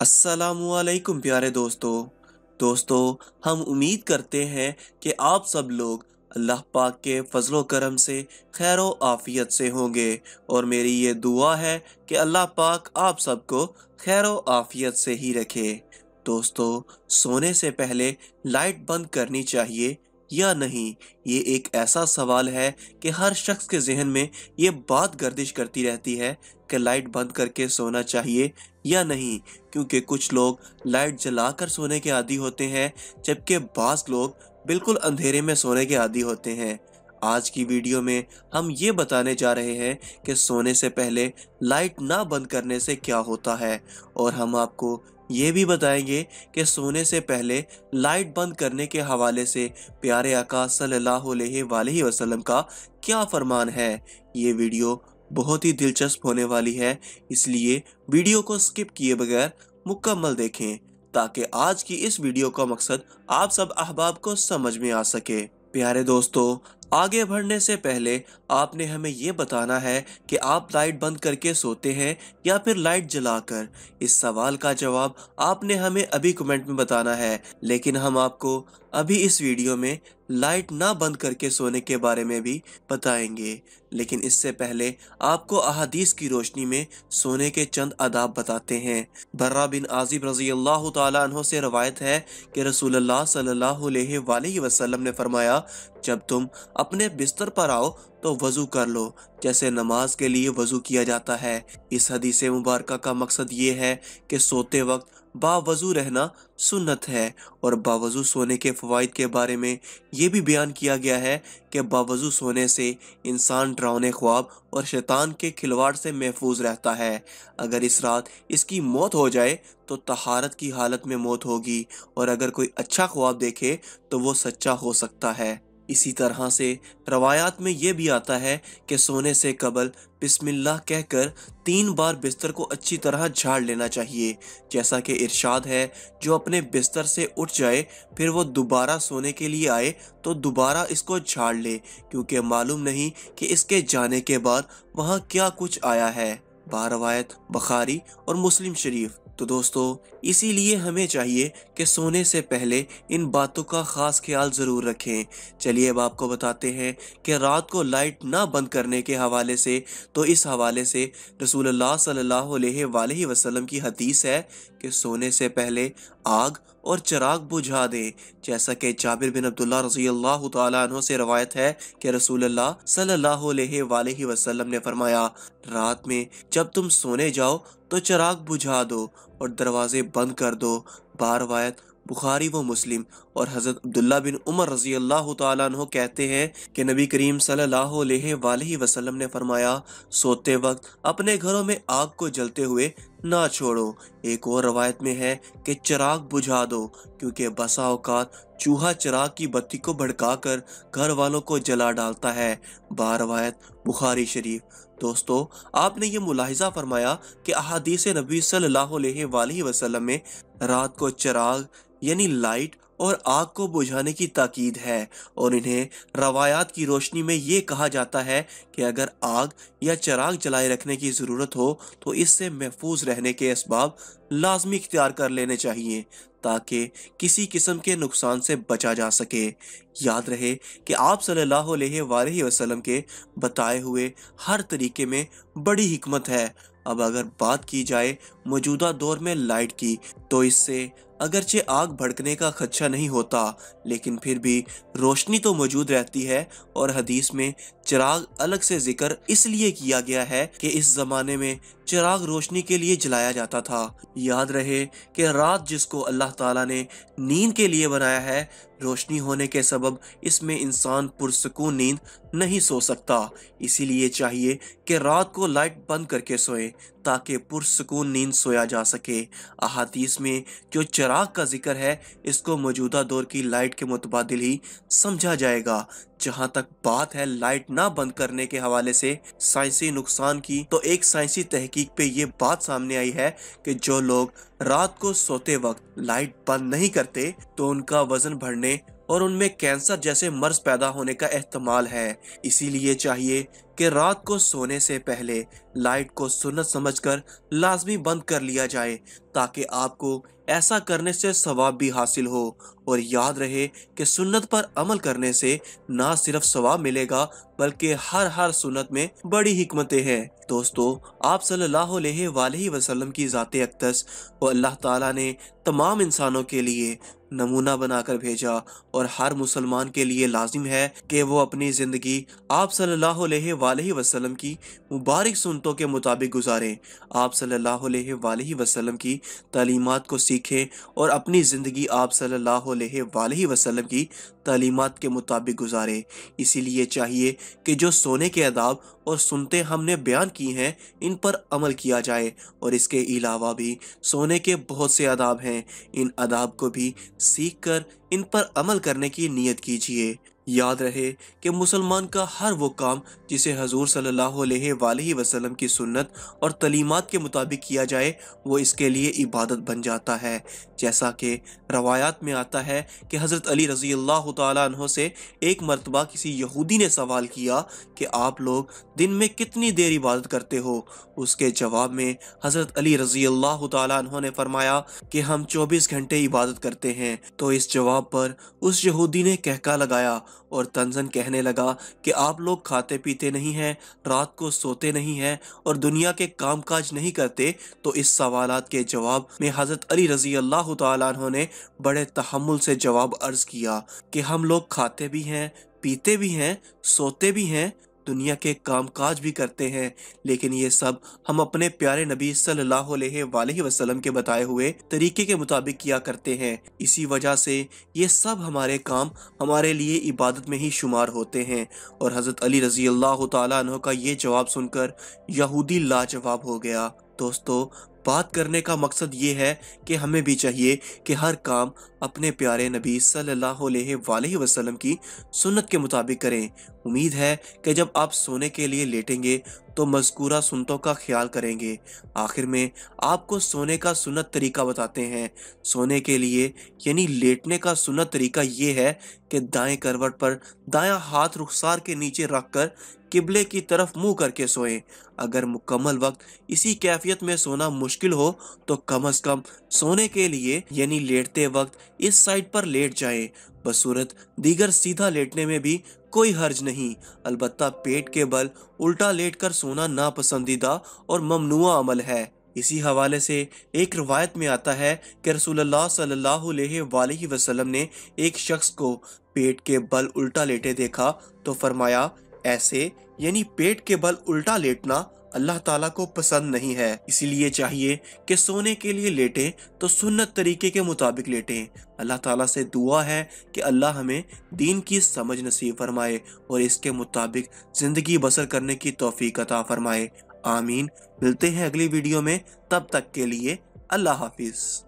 अस्सलामुअलैकुम प्यारे दोस्तों हम उम्मीद करते हैं कि आप सब लोग अल्लाह पाक के फजलो करम से खैर आफियत से होंगे और मेरी ये दुआ है कि अल्लाह पाक आप सबको खैर आफियत से ही रखे। दोस्तों, सोने से पहले लाइट बंद करनी चाहिए या नहीं, ये एक ऐसा सवाल है कि हर शख्स के जहन में ये बात गर्दिश करती रहती है कि लाइट बंद करके सोना चाहिए या नहीं, क्योंकि कुछ लोग लाइट जलाकर सोने के आदी होते हैं जबकि बाज़ लोग बिल्कुल अंधेरे में सोने के आदी होते हैं। आज की वीडियो में हम ये बताने जा रहे हैं कि सोने से पहले लाइट ना बंद करने से क्या होता है, और हम आपको ये भी बताएंगे कि सोने से पहले लाइट बंद करने के हवाले से प्यारे आका सल्लल्लाहु अलैहि वसल्लम का क्या फरमान है। ये वीडियो बहुत ही दिलचस्प होने वाली है, इसलिए वीडियो को स्किप किए बगैर मुकम्मल देखें ताकि आज की इस वीडियो का मकसद आप सब अहबाब को समझ में आ सके। प्यारे दोस्तों, आगे बढ़ने से पहले आपने हमें ये बताना है कि आप लाइट बंद करके सोते हैं या फिर लाइट जलाकर। इस सवाल का जवाब आपने हमें अभी कमेंट में बताना है, लेकिन हम आपको अभी इस वीडियो में लाइट ना बंद करके सोने के बारे में भी बताएंगे। लेकिन इससे पहले आपको अहादीस की रोशनी में सोने के चंद आदाब बताते हैं। बर्रा बिन आजिब रजी अल्लाह ताला अन्हो से रवायत है कि रसूलुल्लाह सल्लल्लाहु अलैहि वसल्लम ने फरमाया, जब तुम अपने बिस्तर पर आओ तो वजू कर लो जैसे नमाज के लिए वजू किया जाता है। इस हदीस मुबारक का मकसद ये है कि सोते वक्त बावजू रहना सुन्नत है, और बावजू सोने के फ़वाइद के बारे में ये भी बयान किया गया है कि बावजू सोने से इंसान डरावने ख्वाब और शैतान के खिलवाड़ से महफूज रहता है। अगर इस रात इसकी मौत हो जाए तो तहारत की हालत में मौत होगी, और अगर कोई अच्छा ख्वाब देखे तो वो सच्चा हो सकता है। इसी तरह से रवायात में ये भी आता है कि सोने से कबल बिस्मिल्लाह कहकर 3 बार बिस्तर को अच्छी तरह झाड़ लेना चाहिए। जैसा कि इरशाद है, जो अपने बिस्तर से उठ जाए फिर वो दोबारा सोने के लिए आए तो दोबारा इसको झाड़ ले, क्योंकि मालूम नहीं कि इसके जाने के बाद वहाँ क्या कुछ आया है। बारवायत बुखारी और मुस्लिम शरीफ। तो दोस्तों, इसीलिए हमें चाहिए कि सोने से पहले इन बातों का खास ख्याल ज़रूर रखें। चलिए अब आपको बताते हैं कि रात को लाइट ना बंद करने के हवाले से, तो इस हवाले से रसूलुल्लाह सल्लल्लाहु अलैहि वसल्लम की हदीस है कि सोने से पहले आग और चिराग बुझा दे। जैसा कि जाबिर बिन अब्दुल्ला रज़ी अल्लाह तआला अन्हु से रवायत है कि रसूलुल्लाह सल्लल्लाहु अलैहि वसल्लम ने फरमाया, रात में जब तुम सोने जाओ तो चिराग बुझा दो और दरवाजे बंद कर दो। बारवायत बुखारी व मुस्लिम। और हज़रत अब्दुल्ला बिन उमर रज़ी अल्लाह तआला अन्हु कहते हैं कि नबी करीम सल्लल्लाहु अलैहि वसल्लम ने फरमाया, सोते वक्त अपने घरों में आग को जलते हुए ना छोड़ो। एक और रवायत में है कि चिराग बुझा दो, क्योंकि बसा औकात चूहा चिराग की बत्ती को भड़काकर घर वालों को जला डालता है। बारवायत बुखारी शरीफ। दोस्तों, आपने ये मुलाहिजा फरमाया कि अहादीस नबी सल्लल्लाहु अलैहि वसल्लम में रात को चिराग यानी लाइट और आग को बुझाने की ताकीद है, और इन्हें रवायात की रोशनी में ये कहा जाता है कि अगर आग या चिराग जलाए रखने की ज़रूरत हो तो इससे महफूज रहने के असबाब लाजमी इख्तियार कर लेने चाहिए ताकि किसी किस्म के नुकसान से बचा जा सके। याद रहे कि आप सल्लल्लाहु अलैहि वसल्लम के बताए हुए हर तरीके में बड़ी हिकमत है। अब अगर बात की जाए मौजूदा दौर में लाइट की, तो इससे अगरचे आग भड़कने का खदशा नहीं होता, लेकिन फिर भी रोशनी तो मौजूद रहती है, और हदीस में चिराग अलग से जिक्र इसलिए किया गया है कि इस ज़माने में चिराग रोशनी के लिए जलाया जाता था। याद रहे कि रात जिसको अल्लाह ताला ने नींद के लिए बनाया है, रोशनी होने के सबब इसमें इंसान पुरसकून नींद नहीं सो सकता। इसीलिए चाहिए कि रात को लाइट बंद करके सोए ताकि पुरसकून नींद सोया जा सके। अहादीस में जो चिराग का जिक्र है, इसको मौजूदा दौर की लाइट के मुतबादिल ही समझा जाएगा। जहाँ तक बात है लाइट ना बंद करने के हवाले से साइंसी नुकसान की, तो एक साइंसी तहकीक पे ये बात सामने आई है कि जो लोग रात को सोते वक्त लाइट बंद नहीं करते तो उनका वजन बढ़ने और उनमें कैंसर जैसे मर्ज पैदा होने का एहतमाल है। इसीलिए चाहिए कि रात को सोने से पहले लाइट को सुन्नत समझकर लाजमी बंद कर लिया जाए, ताकि आपको ऐसा करने से सवाब भी हासिल हो। और याद रहे कि सुन्नत पर अमल करने से ना सिर्फ सवाब मिलेगा, बल्कि हर सुन्नत में बड़ी हिकमतें हैं। दोस्तों, आप सल्लल्लाहु अलैहि वसल्लम की ज़ाते अक़दस और अल्लाह ताला ने तमाम इंसानों के लिए नमूना बनाकर भेजा, और हर मुसलमान के लिए लाजिम है कि वो अपनी ज़िंदगी आप सल्लल्लाहु अलैहि वसल्लम की मुबारक सुन्नतों के मुताबिक गुजारें। आप सल्लल्लाहु अलैहि वसल्लम की तालीमात को सीखें और अपनी ज़िंदगी आप सल्लल्लाहु अलैहि वसल्लम की तालीमात के मुताबिक गुजारें। इसीलिए चाहिए कि जो सोने के आदाब और सुन्नतें हमने बयान की हैं, इन पर अमल किया जाए। और इसके अलावा भी सोने के बहुत से आदाब हैं, इन आदाब को भी सीख कर इन पर अमल करने की नीयत कीजिए। याद रहे कि मुसलमान का हर वो काम जिसे हजूर सल्लल्लाहु अलैहि वसल्लम की सुन्नत और तलीमात के मुताबिक किया जाए, वो इसके लिए इबादत बन जाता है। जैसा कि रवायात में आता है कि हज़रत अली रज़ी अल्लाह तआला अन्हो से एक मरतबा किसी यहूदी ने सवाल किया कि आप लोग दिन में कितनी देर इबादत करते हो। उसके जवाब में हज़रत अली रज़ी अल्लाह तआला अन्हो ने फरमाया कि हम 24 घंटे इबादत करते हैं। तो इस जवाब पर उस यहूदी ने कहका लगाया और तंजन कहने लगा कि आप लोग खाते पीते नहीं हैं, रात को सोते नहीं हैं और दुनिया के कामकाज नहीं करते। तो इस सवालात के जवाब में हज़रत अली रज़ी अल्लाह तआला अन्हो ने बड़े तहम्मुल से जवाब अर्ज किया कि हम लोग खाते भी हैं, पीते भी हैं, सोते भी हैं, दुनिया के कामकाज भी करते हैं, लेकिन ये सब हम अपने प्यारे नबी सल्लल्लाहु अलैहि वसल्लम के बताए हुए तरीके के मुताबिक किया करते हैं। इसी वजह से ये सब हमारे काम हमारे लिए इबादत में ही शुमार होते हैं। और हज़रत अली रज़ी अल्लाह तआला अन्हु का ये जवाब सुनकर यहूदी लाजवाब हो गया। दोस्तों, बात करने का मकसद ये है कि हमें भी चाहिए कि हर काम अपने प्यारे नबी सल्लल्लाहु अलैहि वसल्लम की सुन्नत के मुताबिक करें। उम्मीद है कि जब आप सोने के लिए लेटेंगे तो मज़कूरा सुन्नतों का ख्याल करेंगे। आखिर में आपको सोने का सुन्नत तरीका बताते हैं। सोने के लिए यानी लेटने का सुन्नत तरीका ये है कि दाएं करवट पर दायां हाथ रुखसार के नीचे रखकर किबले की तरफ मुंह करके सोएं। अगर मुकम्मल वक्त इसी कैफियत में सोना मुश्किल हो तो कम से कम सोने के लिए यानी लेटते वक्त इस साइड पर लेट जाएं। बसूरत दीगर सीधा लेटने में भी कोई हर्ज नहीं, अलबत्ता पेट के बल उल्टा लेटकर सोना नापसंदीदा और ममनुआ अमल है। इसी हवाले से एक रवायत में आता है कि रसूलुल्लाह सल्लल्लाहु अलैहि वसल्लम ने एक शख्स को पेट के बल उल्टा लेटे देखा तो फरमाया, ऐसे यानी पेट के बल उल्टा लेटना अल्लाह ताला को पसंद नहीं है। इसीलिए चाहिए कि सोने के लिए लेटें तो सुन्नत तरीके के मुताबिक लेटें। अल्लाह ताला से दुआ है कि अल्लाह हमें दीन की समझ नसीब फरमाए और इसके मुताबिक ज़िंदगी बसर करने की तौफीक अता फरमाए। आमीन। मिलते हैं अगली वीडियो में, तब तक के लिए अल्लाह हाफिज़।